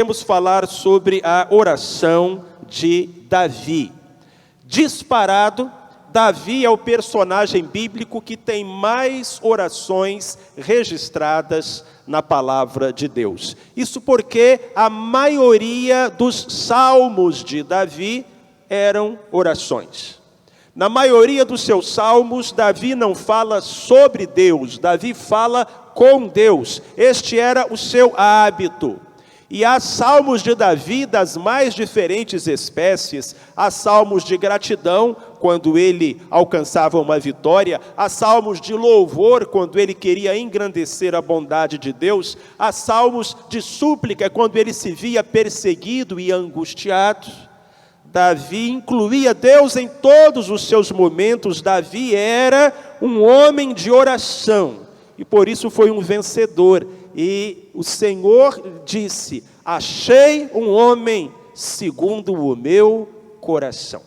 Vamos falar sobre a oração de Davi. Disparado, Davi é o personagem bíblico que tem mais orações registradas na palavra de Deus. Isso porque a maioria dos salmos de Davi eram orações. Na maioria dos seus salmos, Davi não fala sobre Deus, Davi fala com Deus. Este era o seu hábito. E há salmos de Davi das mais diferentes espécies. Há salmos de gratidão, quando ele alcançava uma vitória. Há salmos de louvor, quando ele queria engrandecer a bondade de Deus. Há salmos de súplica, quando ele se via perseguido e angustiado. Davi incluía Deus em todos os seus momentos. Davi era um homem de oração, e por isso foi um vencedor. E o Senhor disse: achei um homem segundo o meu coração.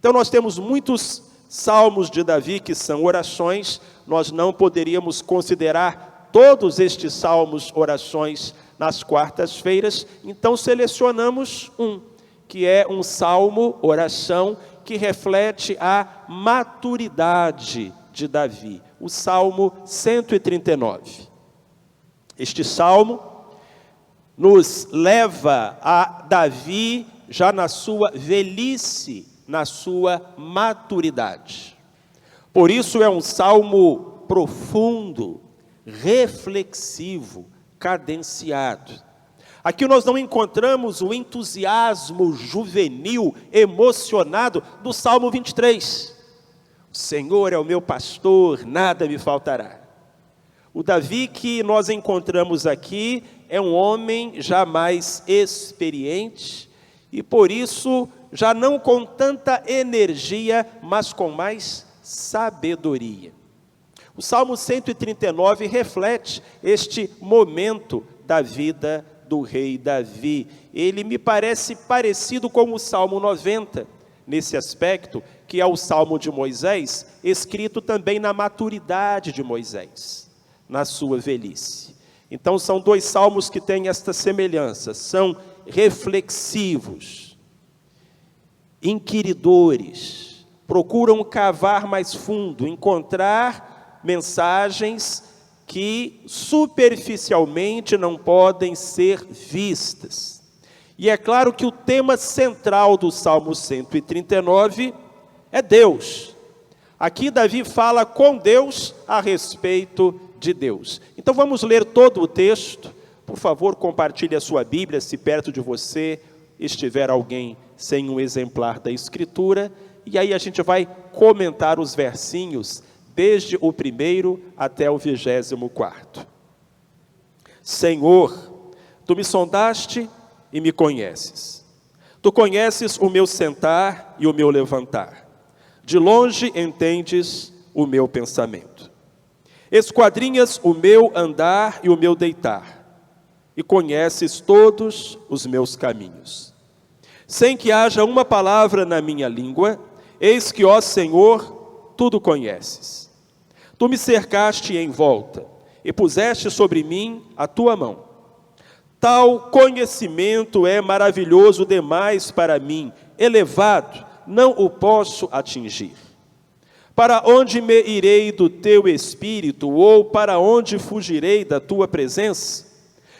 Então nós temos muitos salmos de Davi que são orações. Nós não poderíamos considerar todos estes salmos orações nas quartas-feiras. Então selecionamos um, que é um salmo oração, que reflete a maturidade de Davi. O Salmo 139. Este salmo nos leva a Davi já na sua velhice, na sua maturidade. Por isso é um salmo profundo, reflexivo, cadenciado. Aqui nós não encontramos o entusiasmo juvenil, emocionado do Salmo 23. O Senhor é o meu pastor, nada me faltará. O Davi que nós encontramos aqui é um homem já mais experiente e por isso já não com tanta energia, mas com mais sabedoria. O Salmo 139 reflete este momento da vida do rei Davi. Ele me parece parecido com o Salmo 90, nesse aspecto, que é o Salmo de Moisés, escrito também na maturidade de Moisés, na sua velhice. Então são dois salmos que têm esta semelhança, são reflexivos, inquiridores, procuram cavar mais fundo, encontrar mensagens que superficialmente não podem ser vistas. E é claro que o tema central do Salmo 139 é Deus. Aqui Davi fala com Deus a respeito de Deus. Então vamos ler todo o texto. Por favor, compartilhe a sua Bíblia, se perto de você estiver alguém sem um exemplar da Escritura. E aí a gente vai comentar os versinhos, desde o 1º até o 24º. Senhor, Tu me sondaste e me conheces. Tu conheces o meu sentar e o meu levantar. De longe entendes o meu pensamento. Esquadrinhas o meu andar e o meu deitar, e conheces todos os meus caminhos. Sem que haja uma palavra na minha língua, eis que, ó Senhor, tudo conheces. Tu me cercaste em volta, e puseste sobre mim a tua mão. Tal conhecimento é maravilhoso demais para mim, elevado, não o posso atingir. Para onde me irei do teu espírito, ou para onde fugirei da tua presença?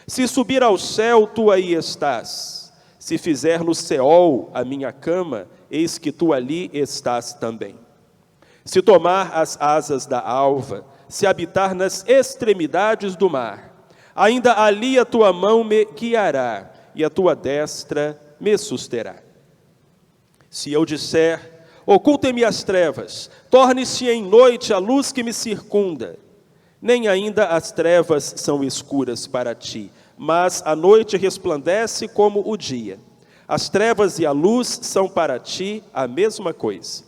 Se subir ao céu, tu aí estás. Se fizer no Seol a minha cama, eis que tu ali estás também. Se tomar as asas da alva, se habitar nas extremidades do mar, ainda ali a tua mão me guiará, e a tua destra me susterá. Se eu disser: ocultem-me as trevas, torne-se em noite a luz que me circunda. Nem ainda as trevas são escuras para ti, mas a noite resplandece como o dia. As trevas e a luz são para ti a mesma coisa.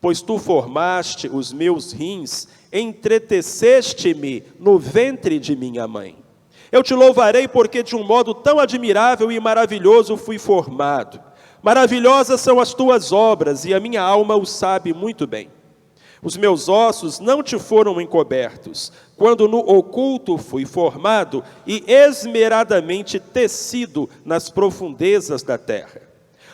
Pois tu formaste os meus rins, entreteceste-me no ventre de minha mãe. Eu te louvarei porque de um modo tão admirável e maravilhoso fui formado. Maravilhosas são as tuas obras, e a minha alma o sabe muito bem. Os meus ossos não te foram encobertos, quando no oculto fui formado e esmeradamente tecido nas profundezas da terra.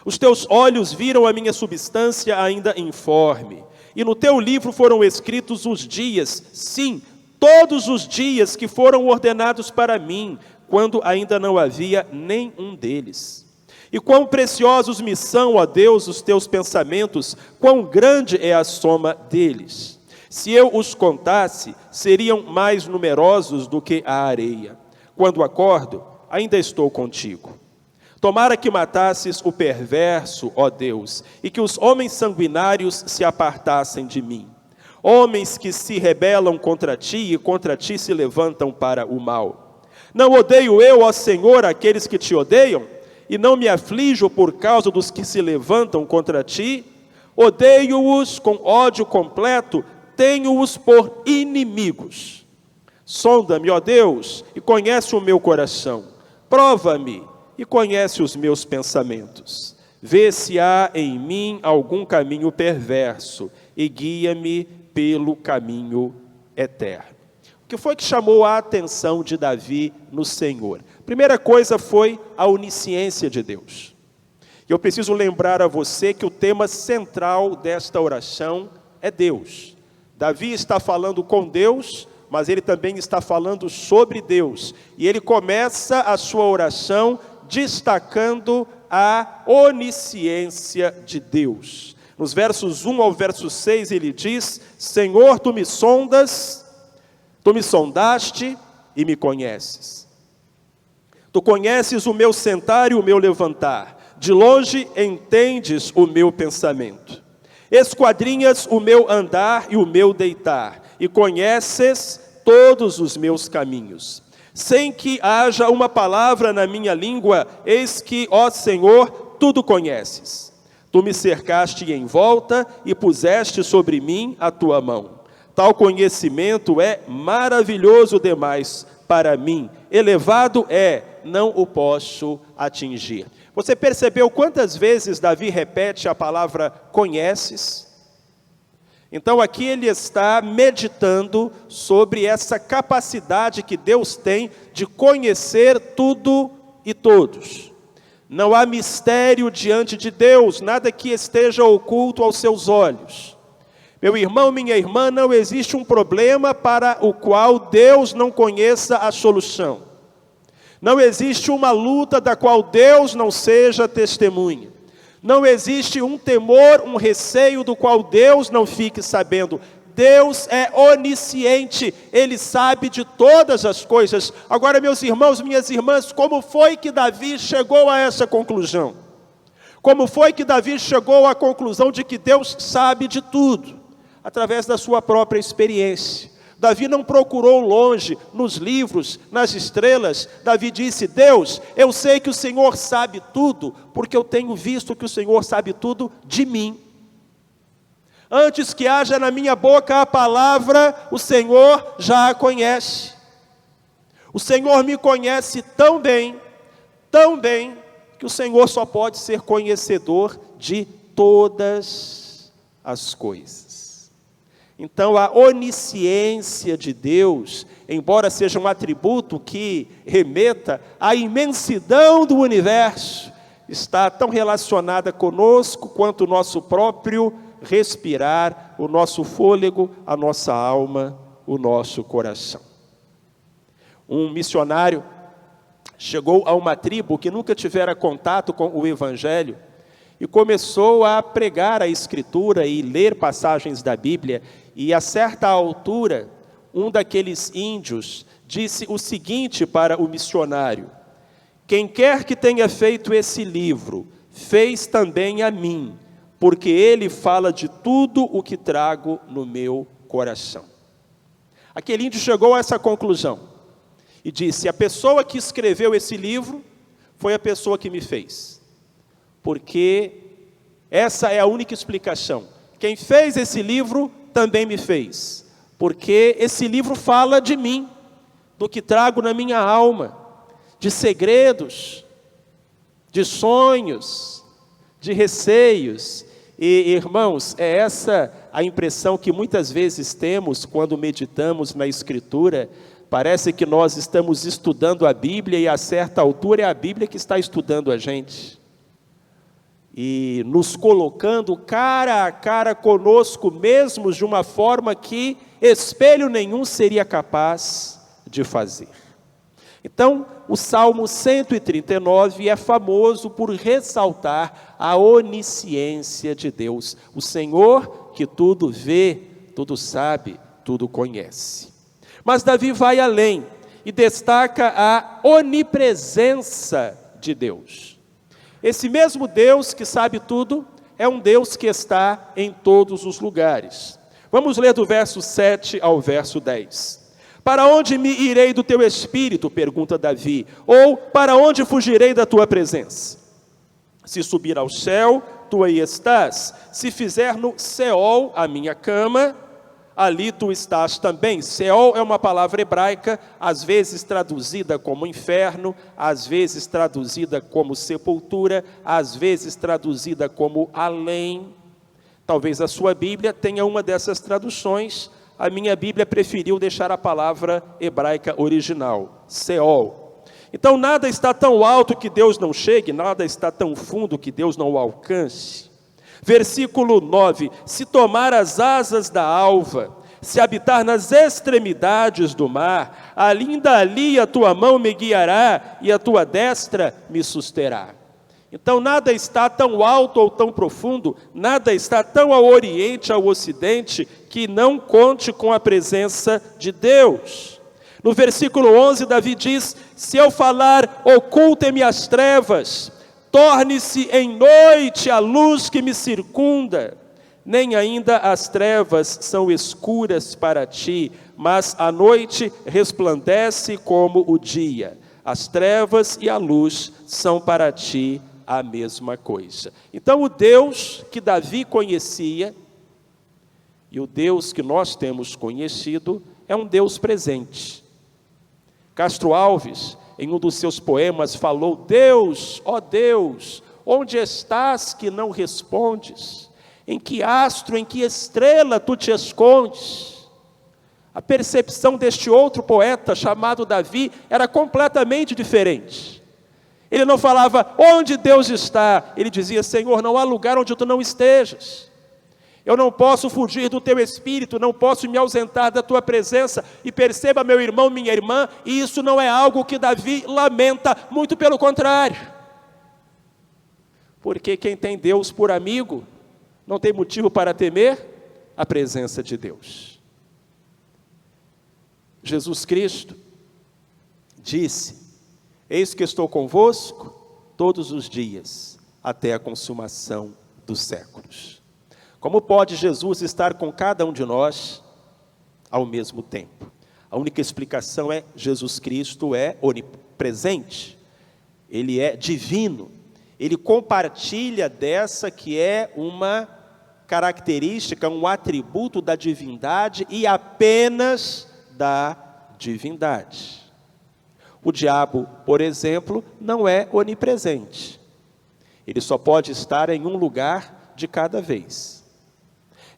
Os teus olhos viram a minha substância ainda informe, e no teu livro foram escritos os dias, sim, todos os dias que foram ordenados para mim, quando ainda não havia nenhum deles. E quão preciosos me são, ó Deus, os teus pensamentos, quão grande é a soma deles. Se eu os contasse, seriam mais numerosos do que a areia. Quando acordo, ainda estou contigo. Tomara que matasses o perverso, ó Deus, e que os homens sanguinários se apartassem de mim. Homens que se rebelam contra ti e contra ti se levantam para o mal. Não odeio eu, ó Senhor, aqueles que te odeiam? E não me aflijo por causa dos que se levantam contra ti? Odeio-os com ódio completo, tenho-os por inimigos. Sonda-me, ó Deus, e conhece o meu coração. Prova-me e conhece os meus pensamentos. Vê se há em mim algum caminho perverso e guia-me pelo caminho eterno. O que foi que chamou a atenção de Davi no Senhor? Primeira coisa foi a onisciência de Deus. Eu preciso lembrar a você que o tema central desta oração é Deus. Davi está falando com Deus, mas ele também está falando sobre Deus. E ele começa a sua oração destacando a onisciência de Deus. Nos versos 1 ao verso 6 ele diz: Senhor, tu me sondaste e me conheces. Tu conheces o meu sentar e o meu levantar. De longe entendes o meu pensamento. Esquadrinhas o meu andar e o meu deitar, e conheces todos os meus caminhos. Sem que haja uma palavra na minha língua, eis que, ó Senhor, tudo conheces. Tu me cercaste em volta e puseste sobre mim a tua mão. Tal conhecimento é maravilhoso demais para mim, elevado é, não o posso atingir. Você percebeu quantas vezes Davi repete a palavra conheces? Então aqui ele está meditando sobre essa capacidade que Deus tem de conhecer tudo e todos. Não há mistério diante de Deus, nada que esteja oculto aos seus olhos. Meu irmão, minha irmã, não existe um problema para o qual Deus não conheça a solução. Não existe uma luta da qual Deus não seja testemunha. Não existe um temor, um receio do qual Deus não fique sabendo. Deus é onisciente, Ele sabe de todas as coisas. Agora, meus irmãos, minhas irmãs, como foi que Davi chegou a essa conclusão? Como foi que Davi chegou à conclusão de que Deus sabe de tudo? Através da sua própria experiência. Davi não procurou longe, nos livros, nas estrelas. Davi disse: Deus, eu sei que o Senhor sabe tudo, porque eu tenho visto que o Senhor sabe tudo de mim. Antes que haja na minha boca a palavra, o Senhor já a conhece. O Senhor me conhece tão bem, que o Senhor só pode ser conhecedor de todas as coisas. Então, a onisciência de Deus, embora seja um atributo que remeta à imensidão do universo, está tão relacionada conosco quanto o nosso próprio respirar, o nosso fôlego, a nossa alma, o nosso coração. Um missionário chegou a uma tribo que nunca tivera contato com o Evangelho e começou a pregar a Escritura e ler passagens da Bíblia. E a certa altura, um daqueles índios disse o seguinte para o missionário: quem quer que tenha feito esse livro, fez também a mim, porque ele fala de tudo o que trago no meu coração. Aquele índio chegou a essa conclusão e disse: a pessoa que escreveu esse livro foi a pessoa que me fez, porque essa é a única explicação. Quem fez esse livro também me fez, porque esse livro fala de mim, do que trago na minha alma, de segredos, de sonhos, de receios. E, irmãos, é essa a impressão que muitas vezes temos quando meditamos na Escritura, parece que nós estamos estudando a Bíblia e a certa altura é a Bíblia que está estudando a gente. E nos colocando cara a cara conosco mesmos de uma forma que espelho nenhum seria capaz de fazer. Então, o Salmo 139 é famoso por ressaltar a onisciência de Deus. O Senhor que tudo vê, tudo sabe, tudo conhece. Mas Davi vai além e destaca a onipresença de Deus. Esse mesmo Deus que sabe tudo, é um Deus que está em todos os lugares. Vamos ler do verso 7 ao verso 10. Para onde me irei do teu espírito? Pergunta Davi. Ou para onde fugirei da tua presença? Se subir ao céu, tu aí estás. Se fizer no Seol a minha cama, ali tu estás também. Seol é uma palavra hebraica, às vezes traduzida como inferno, às vezes traduzida como sepultura, às vezes traduzida como além. Talvez a sua Bíblia tenha uma dessas traduções. A minha Bíblia preferiu deixar a palavra hebraica original, Seol. Então nada está tão alto que Deus não chegue, nada está tão fundo que Deus não o alcance. Versículo 9, se tomar as asas da alva, se habitar nas extremidades do mar, ainda ali a tua mão me guiará e a tua destra me susterá. Então nada está tão alto ou tão profundo, nada está tão ao oriente, ao ocidente, que não conte com a presença de Deus. No versículo 11, Davi diz, se eu falar, ocultem-me as trevas, torne-se em noite a luz que me circunda. Nem ainda as trevas são escuras para ti, mas a noite resplandece como o dia. As trevas e a luz são para ti a mesma coisa. Então o Deus que Davi conhecia, e o Deus que nós temos conhecido, é um Deus presente. Castro Alves, em um dos seus poemas, falou, Deus, ó Deus, onde estás que não respondes? Em que astro, em que estrela tu te escondes? A percepção deste outro poeta, chamado Davi, era completamente diferente. Ele não falava, onde Deus está? Ele dizia, Senhor, não há lugar onde tu não estejas. Eu não posso fugir do teu espírito, não posso me ausentar da tua presença. E perceba, meu irmão, minha irmã, isso não é algo que Davi lamenta, muito pelo contrário. Porque quem tem Deus por amigo, não tem motivo para temer a presença de Deus. Jesus Cristo disse, eis que estou convosco todos os dias, até a consumação dos séculos. Como pode Jesus estar com cada um de nós ao mesmo tempo? A única explicação é, Jesus Cristo é onipresente, Ele é divino, Ele compartilha dessa que é uma característica, um atributo da divindade e apenas da divindade. O diabo, por exemplo, não é onipresente. Ele só pode estar em um lugar de cada vez.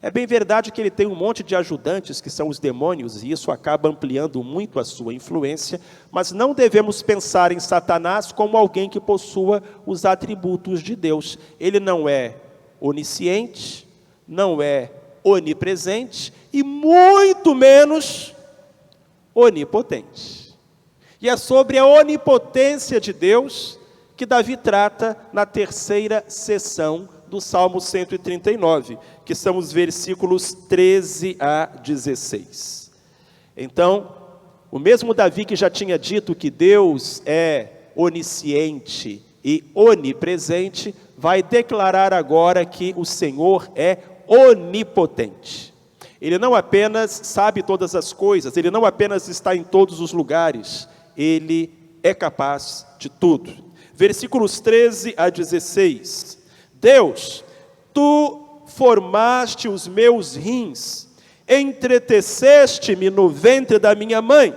É bem verdade que ele tem um monte de ajudantes, que são os demônios, e isso acaba ampliando muito a sua influência, mas não devemos pensar em Satanás como alguém que possua os atributos de Deus. Ele não é onisciente, não é onipresente, e muito menos onipotente. E é sobre a onipotência de Deus que Davi trata na terceira sessão do Salmo 139, que são os versículos 13 a 16. Então, o mesmo Davi que já tinha dito que Deus é onisciente e onipresente, vai declarar agora que o Senhor é onipotente. Ele não apenas sabe todas as coisas, Ele não apenas está em todos os lugares, Ele é capaz de tudo. Versículos 13 a 16. Deus, Tu formaste os meus rins, entreteceste-me no ventre da minha mãe.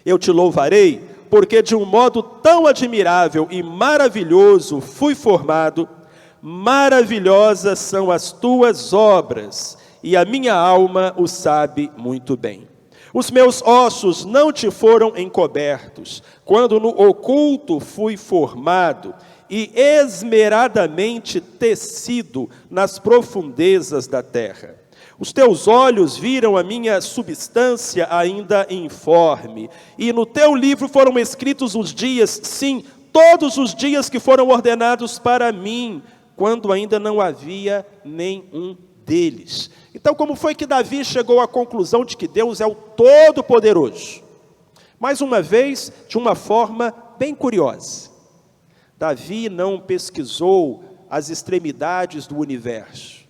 Eu te louvarei, porque de um modo tão admirável e maravilhoso fui formado. maravilhosas são as tuas obras, e a minha alma o sabe muito bem. Os meus ossos não te foram encobertos, quando no oculto fui formado e esmeradamente tecido nas profundezas da terra. Os teus olhos viram a minha substância ainda informe, e no teu livro foram escritos os dias, sim, todos os dias que foram ordenados para mim, quando ainda não havia nenhum deles. Então, como foi que Davi chegou à conclusão de que Deus é o Todo-Poderoso? Mais uma vez, de uma forma bem curiosa. Davi não pesquisou as extremidades do universo,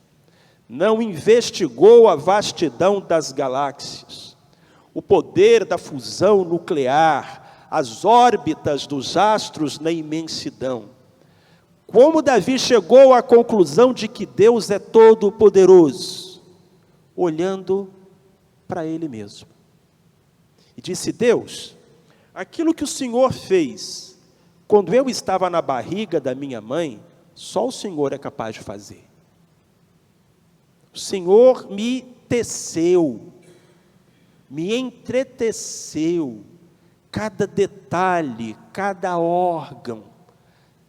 não investigou a vastidão das galáxias, o poder da fusão nuclear, as órbitas dos astros na imensidão. Como Davi chegou à conclusão de que Deus é todo-poderoso? Olhando para Ele mesmo. E disse: Deus, aquilo que o Senhor fez quando eu estava na barriga da minha mãe, só o Senhor é capaz de fazer. O Senhor me teceu, me entreteceu, cada detalhe, cada órgão,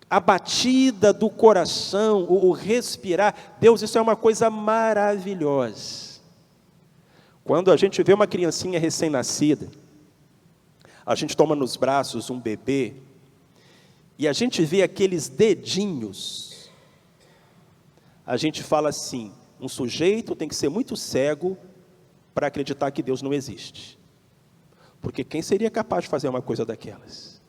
a batida do coração, o respirar. Deus, isso é uma coisa maravilhosa. Quando a gente vê uma criancinha recém-nascida, a gente toma nos braços um bebê, e a gente vê aqueles dedinhos, a gente fala assim: um sujeito tem que ser muito cego para acreditar que Deus não existe. Porque quem seria capaz de fazer uma coisa daquelas?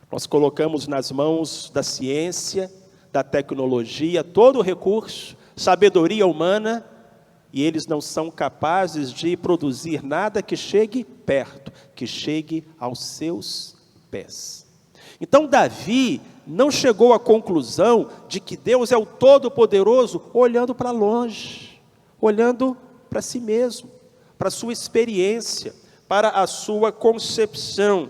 Nós colocamos nas mãos da ciência, da tecnologia, todo o recurso, sabedoria humana, e eles não são capazes de produzir nada que chegue perto, que chegue aos seus pés. Então Davi não chegou à conclusão de que Deus é o Todo-Poderoso olhando para longe, olhando para si mesmo, para a sua experiência, para a sua concepção.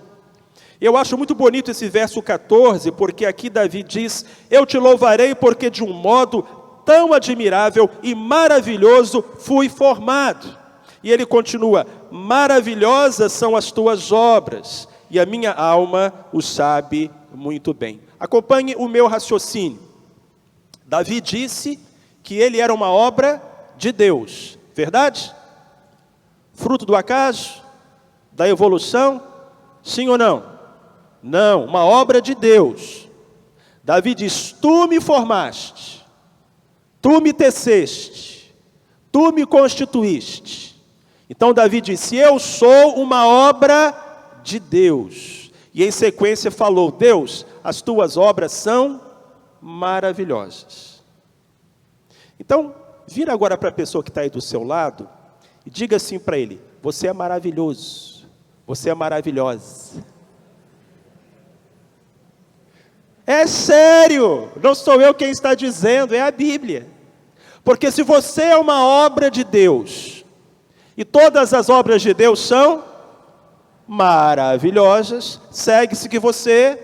Eu acho muito bonito esse verso 14, porque aqui Davi diz: eu te louvarei porque de um modo tão admirável e maravilhoso fui formado. E ele continua: maravilhosas são as tuas obras, e a minha alma o sabe muito bem. Acompanhe o meu raciocínio. Davi disse que ele era uma obra de Deus, verdade? Fruto do acaso? Da evolução? Sim ou não? Não, uma obra de Deus. Davi diz: tu me formaste, tu me teceste, tu me constituíste. Então Davi disse: eu sou uma obra de Deus. E em sequência falou: Deus, as tuas obras são maravilhosas. Então, vira agora para a pessoa que está aí do seu lado e diga assim para ele: você é maravilhoso, você é maravilhosa. É sério, não sou eu quem está dizendo, é a Bíblia. Porque se você é uma obra de Deus, e todas as obras de Deus são maravilhosas, segue-se que você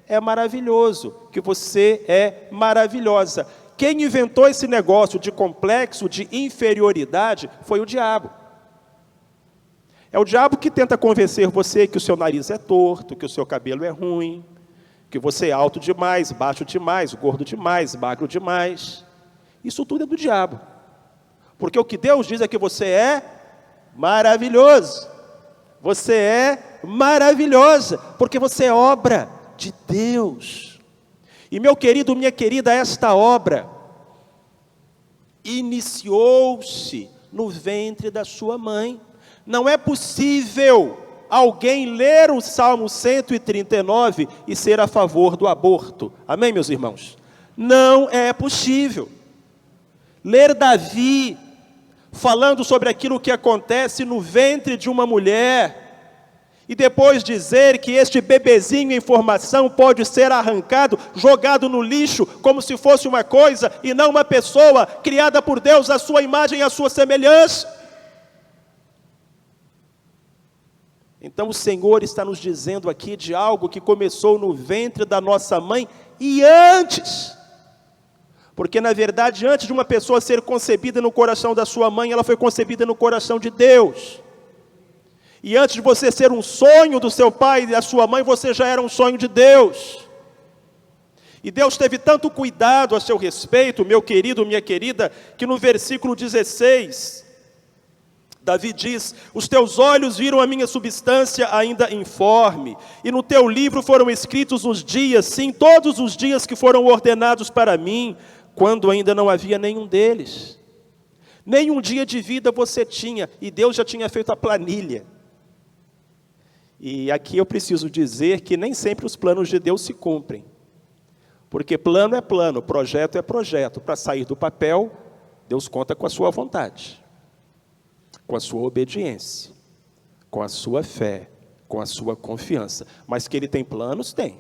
é maravilhoso, que você é maravilhosa. Quem inventou esse negócio de complexo, de inferioridade, foi o diabo. É o diabo que tenta convencer você que o seu nariz é torto, que o seu cabelo é ruim, que você é alto demais, baixo demais, gordo demais, magro demais. Isso tudo é do diabo. Porque o que Deus diz é que você é maravilhoso. Você é maravilhosa, porque você é obra de Deus. E meu querido, minha querida, esta obra iniciou-se no ventre da sua mãe. Não é possível alguém ler o Salmo 139 e ser a favor do aborto. Amém, meus irmãos? Não é possível. Ler Davi falando sobre aquilo que acontece no ventre de uma mulher e depois dizer que este bebezinho em formação pode ser arrancado, jogado no lixo, como se fosse uma coisa e não uma pessoa criada por Deus, à sua imagem e à sua semelhança. Então o Senhor está nos dizendo aqui de algo que começou no ventre da nossa mãe e antes Porque, na verdade, antes de uma pessoa ser concebida no coração da sua mãe, ela foi concebida no coração de Deus. E antes de você ser um sonho do seu pai e da sua mãe, você já era um sonho de Deus. E Deus teve tanto cuidado a seu respeito, meu querido, minha querida, que no versículo 16, Davi diz: os teus olhos viram a minha substância ainda informe, e no teu livro foram escritos os dias, sim, todos os dias que foram ordenados para mim, quando ainda não havia nenhum deles. Nenhum dia de vida você tinha, e Deus já tinha feito a planilha. E aqui eu preciso dizer que nem sempre os planos de Deus se cumprem. Porque plano é plano, projeto é projeto. Para sair do papel, Deus conta com a sua vontade, com a sua obediência, com a sua fé, com a sua confiança. Mas que Ele tem planos, tem.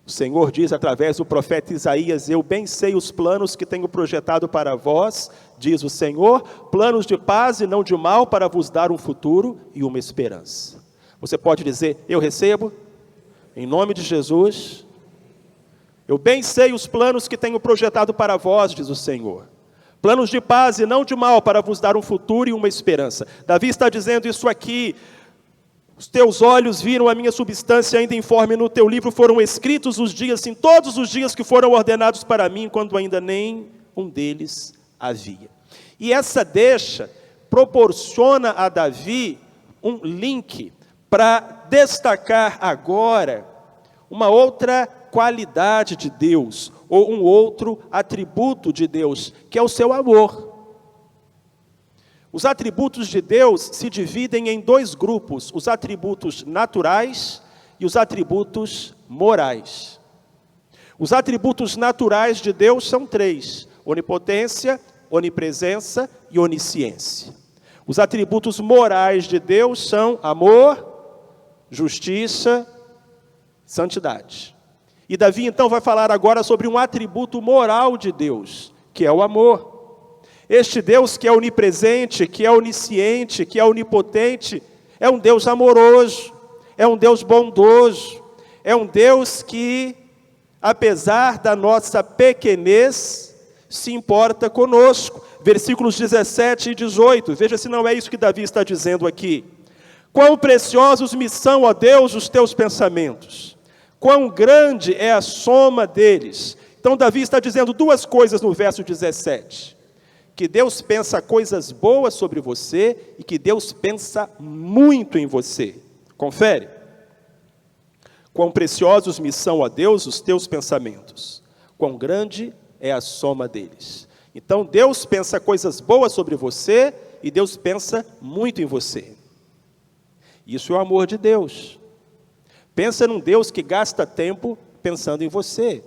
O Senhor diz através do profeta Isaías: eu bem sei os planos que tenho projetado para vós, diz o Senhor, planos de paz e não de mal, para vos dar um futuro e uma esperança. Você pode dizer: eu recebo, em nome de Jesus. Eu bem sei os planos que tenho projetado para vós, diz o Senhor. Planos de paz e não de mal, para vos dar um futuro e uma esperança. Davi está dizendo isso aqui: os teus olhos viram a minha substância ainda informe, no teu livro foram escritos os dias, sim, todos os dias que foram ordenados para mim, quando ainda nem um deles havia. E essa deixa proporciona a Davi um link para destacar agora uma outra qualidade de Deus, ou um outro atributo de Deus, que é o seu amor. Os atributos de Deus se dividem em dois grupos: os atributos naturais e os atributos morais. Os atributos naturais de Deus são três: onipotência, onipresença e onisciência. Os atributos morais de Deus são amor, justiça, santidade. E Davi então vai falar agora sobre um atributo moral de Deus, que é o amor. Este Deus que é onipresente, que é onisciente, que é onipotente, é um Deus amoroso, é um Deus bondoso, é um Deus que, apesar da nossa pequenez, se importa conosco. Versículos 17 e 18, veja se não é isso que Davi está dizendo aqui. Quão preciosos me são, ó Deus, os teus pensamentos, quão grande é a soma deles. Então Davi está dizendo duas coisas no verso 17. Que Deus pensa coisas boas sobre você e que Deus pensa muito em você. Confere. Quão preciosos me são, ó Deus, os teus pensamentos, quão grande é a soma deles. Então Deus pensa coisas boas sobre você e Deus pensa muito em você. Isso é o amor de Deus. Pensa num Deus que gasta tempo pensando em você.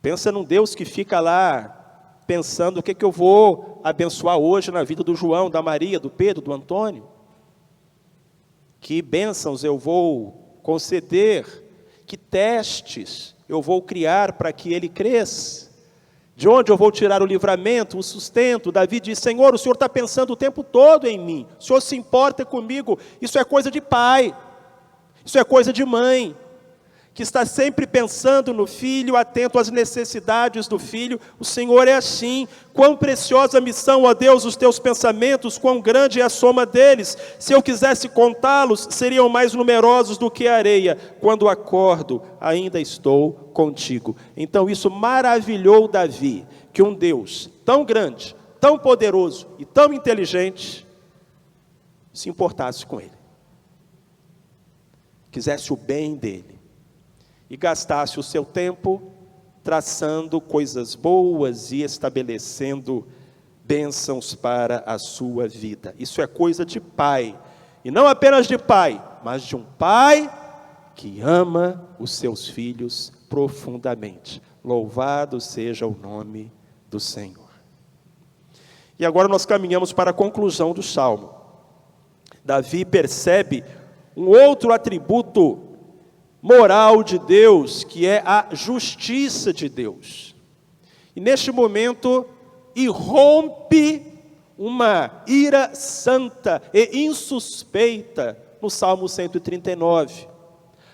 Pensa num Deus que fica lá pensando o que eu vou abençoar hoje na vida do João, da Maria, do Pedro, do Antônio. Que bênçãos eu vou conceder, que testes eu vou criar para que ele cresça. De onde eu vou tirar o livramento, o sustento? Davi diz: Senhor, o Senhor está pensando o tempo todo em mim. O Senhor se importa comigo. Isso é coisa de pai. Isso é coisa de mãe, que está sempre pensando no filho, atento às necessidades do filho. O Senhor é assim. Quão preciosa missão, ó Deus, os teus pensamentos, quão grande é a soma deles. Se eu quisesse contá-los, seriam mais numerosos do que a areia. Quando acordo, ainda estou contigo. Então isso maravilhou Davi, que um Deus tão grande, tão poderoso e tão inteligente se importasse com ele. Quisesse o bem dele. E gastasse o seu tempo traçando coisas boas e estabelecendo bênçãos para a sua vida. Isso é coisa de pai. E não apenas de pai, mas de um pai que ama os seus filhos profundamente. Louvado seja o nome do Senhor. E agora nós caminhamos para a conclusão do Salmo. Davi percebe um outro atributo moral de Deus, que é a justiça de Deus. E neste momento, irrompe uma ira santa e insuspeita no Salmo 139.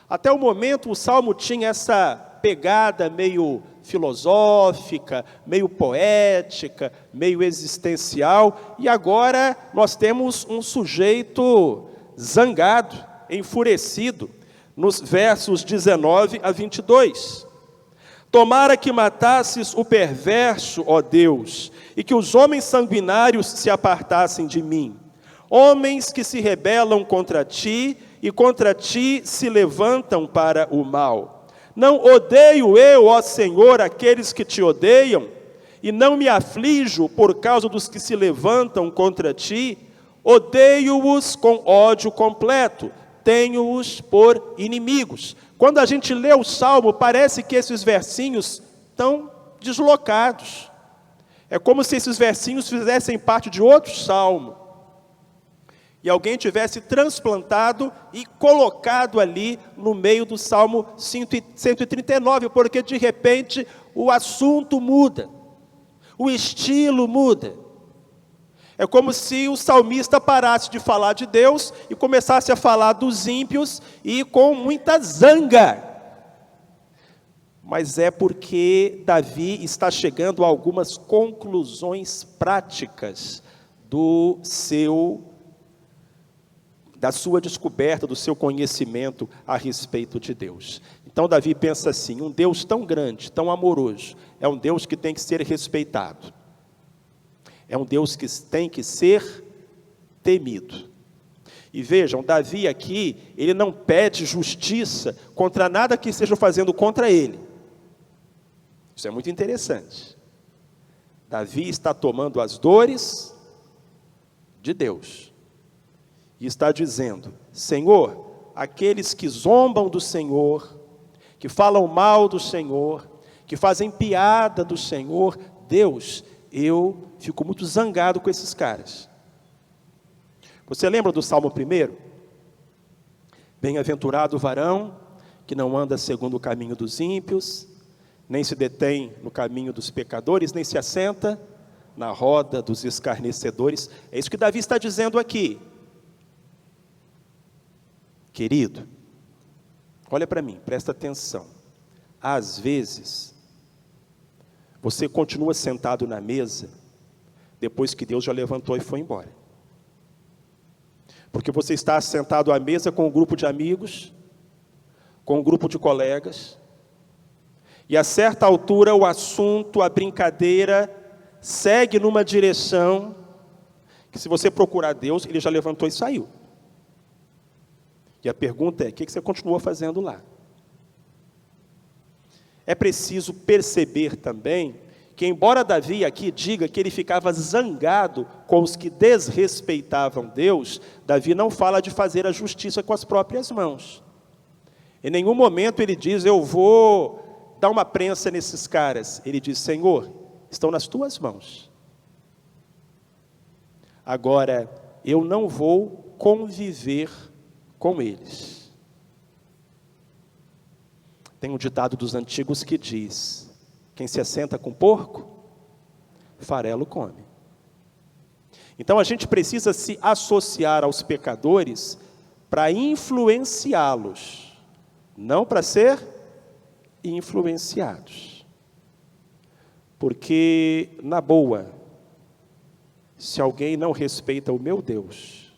Até o momento, o Salmo tinha essa pegada meio filosófica, meio poética, meio existencial, e agora nós temos um sujeito zangado, enfurecido, nos versos 19 a 22. Tomara que matasses o perverso, ó Deus, e que os homens sanguinários se apartassem de mim. Homens que se rebelam contra ti e contra ti se levantam para o mal. Não odeio eu, ó Senhor, aqueles que te odeiam, e não me aflijo por causa dos que se levantam contra ti. Odeio-os com ódio completo, tenho-os por inimigos. Quando a gente lê o Salmo, parece que esses versinhos estão deslocados. É como se esses versinhos fizessem parte de outro Salmo. E alguém tivesse transplantado e colocado ali no meio do Salmo 139, porque de repente o assunto muda, o estilo muda. É como se o salmista parasse de falar de Deus e começasse a falar dos ímpios e com muita zanga. Mas é porque Davi está chegando a algumas conclusões práticas da sua descoberta, do seu conhecimento a respeito de Deus. Então Davi pensa assim: um Deus tão grande, tão amoroso, é um Deus que tem que ser respeitado. É um Deus que tem que ser temido. E vejam, Davi aqui, ele não pede justiça contra nada que estejam fazendo contra ele. Isso é muito interessante. Davi está tomando as dores de Deus. E está dizendo: Senhor, aqueles que zombam do Senhor, que falam mal do Senhor, que fazem piada do Senhor, Deus, eu fico muito zangado com esses caras. Você lembra do Salmo 1? Bem-aventurado o varão que não anda segundo o caminho dos ímpios, nem se detém no caminho dos pecadores, nem se assenta na roda dos escarnecedores. É isso que Davi está dizendo aqui. Querido, olha para mim, presta atenção. Às vezes, você continua sentado na mesa, depois que Deus já levantou e foi embora. Porque você está sentado à mesa com um grupo de amigos, com um grupo de colegas, e a certa altura o assunto, a brincadeira, segue numa direção, que se você procurar Deus, Ele já levantou e saiu. E a pergunta é: o que você continua fazendo lá? É preciso perceber também que, embora Davi aqui diga que ele ficava zangado com os que desrespeitavam Deus, Davi não fala de fazer a justiça com as próprias mãos. Em nenhum momento ele diz: eu vou dar uma prensa nesses caras. Ele diz: Senhor, estão nas tuas mãos. Agora, eu não vou conviver com eles. Tem um ditado dos antigos que diz: quem se assenta com porco, farelo come. Então a gente precisa se associar aos pecadores para influenciá-los, não para ser influenciados. Porque, na boa, se alguém não respeita o meu Deus,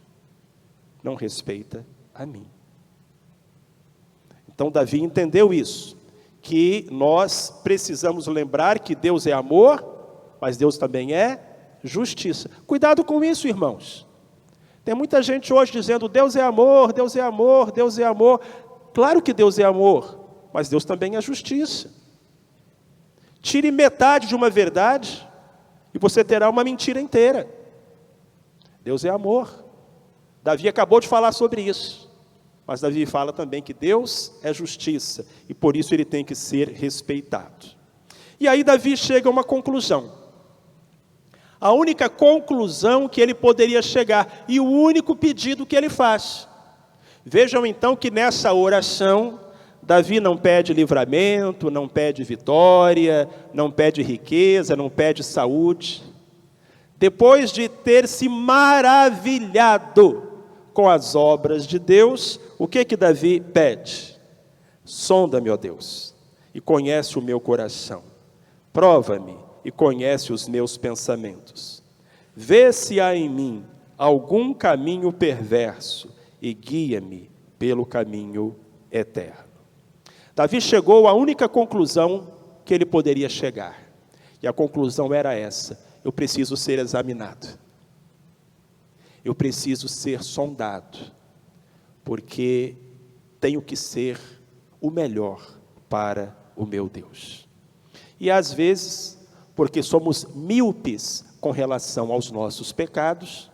não respeita a mim. Então Davi entendeu isso, que nós precisamos lembrar que Deus é amor, mas Deus também é justiça. Cuidado com isso, irmãos. Tem muita gente hoje dizendo: Deus é amor, Deus é amor, Deus é amor. Claro que Deus é amor, mas Deus também é justiça. Tire metade de uma verdade e você terá uma mentira inteira. Deus é amor. Davi acabou de falar sobre isso. Mas Davi fala também que Deus é justiça, e por isso ele tem que ser respeitado. E aí Davi chega a uma conclusão. A única conclusão que ele poderia chegar, e o único pedido que ele faz. Vejam então que nessa oração, Davi não pede livramento, não pede vitória, não pede riqueza, não pede saúde. Depois de ter se maravilhado com as obras de Deus, o que Davi pede? Sonda-me, ó Deus, e conhece o meu coração. Prova-me e conhece os meus pensamentos. Vê se há em mim algum caminho perverso e guia-me pelo caminho eterno. Davi chegou à única conclusão que ele poderia chegar. E a conclusão era essa: eu preciso ser examinado. Eu preciso ser sondado. Porque tenho que ser o melhor para o meu Deus. E às vezes, porque somos míopes com relação aos nossos pecados,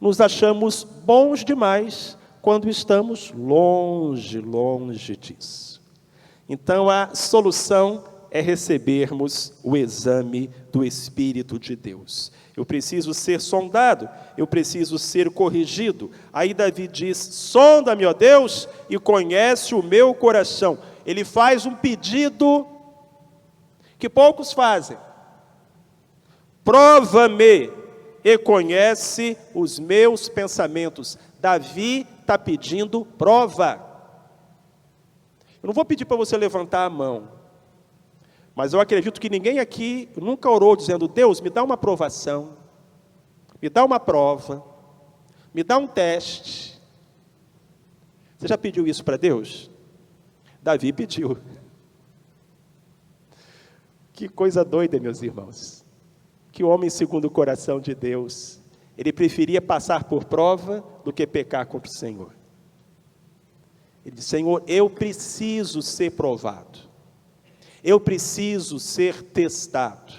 nos achamos bons demais quando estamos longe disso. Então a solução é recebermos o exame do Espírito de Deus. Eu preciso ser sondado, eu preciso ser corrigido. Aí Davi diz: sonda-me, ó Deus, e conhece o meu coração. Ele faz um pedido que poucos fazem. Prova-me e conhece os meus pensamentos. Davi está pedindo prova. Eu não vou pedir para você levantar a mão, mas eu acredito que ninguém aqui nunca orou dizendo: Deus, me dá uma aprovação, me dá uma prova, me dá um teste. Você já pediu isso para Deus? Davi pediu. Que coisa doida, meus irmãos. Que homem segundo o coração de Deus. Ele preferia passar por prova do que pecar contra o Senhor. Ele disse: Senhor, eu preciso ser provado. Eu preciso ser testado.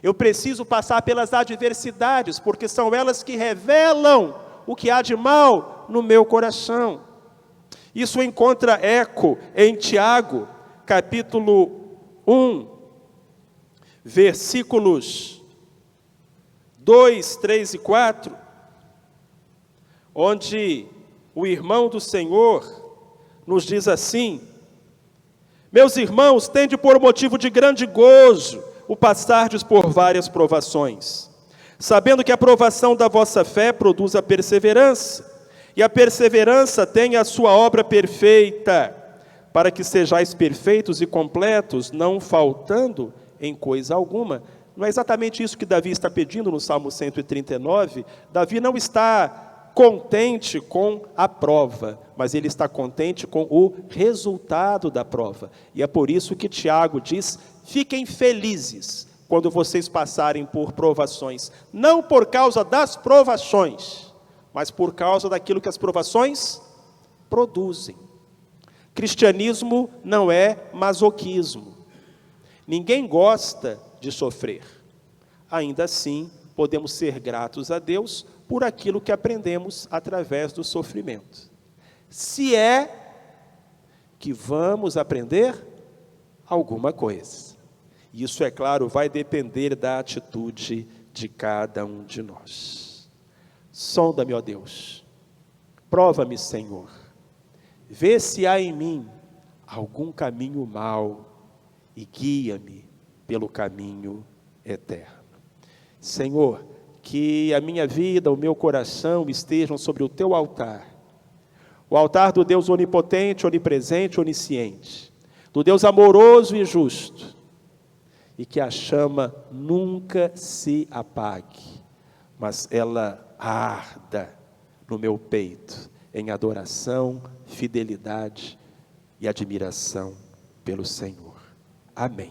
Eu preciso passar pelas adversidades, porque são elas que revelam o que há de mal no meu coração. Isso encontra eco em Tiago, capítulo 1, versículos 2, 3 e 4, onde o irmão do Senhor nos diz assim: meus irmãos, tende por motivo de grande gozo o passardes por várias provações, sabendo que a provação da vossa fé produz a perseverança, e a perseverança tem a sua obra perfeita, para que sejais perfeitos e completos, não faltando em coisa alguma. Não é exatamente isso que Davi está pedindo no Salmo 139? Davi não está contente com a prova, mas ele está contente com o resultado da prova. E é por isso que Tiago diz: fiquem felizes quando vocês passarem por provações, não por causa das provações, mas por causa daquilo que as provações produzem. Cristianismo não é masoquismo. Ninguém gosta de sofrer. Ainda assim, podemos ser gratos a Deus por aquilo que aprendemos através do sofrimento. Se é que vamos aprender alguma coisa. Isso, é claro, vai depender da atitude de cada um de nós. Sonda-me, ó Deus. Prova-me, Senhor. Vê se há em mim algum caminho mau e guia-me pelo caminho eterno. Senhor, que a minha vida, o meu coração estejam sobre o teu altar. O altar do Deus onipotente, onipresente, onisciente. Do Deus amoroso e justo. E que a chama nunca se apague, mas ela arda no meu peito, em adoração, fidelidade e admiração pelo Senhor. Amém.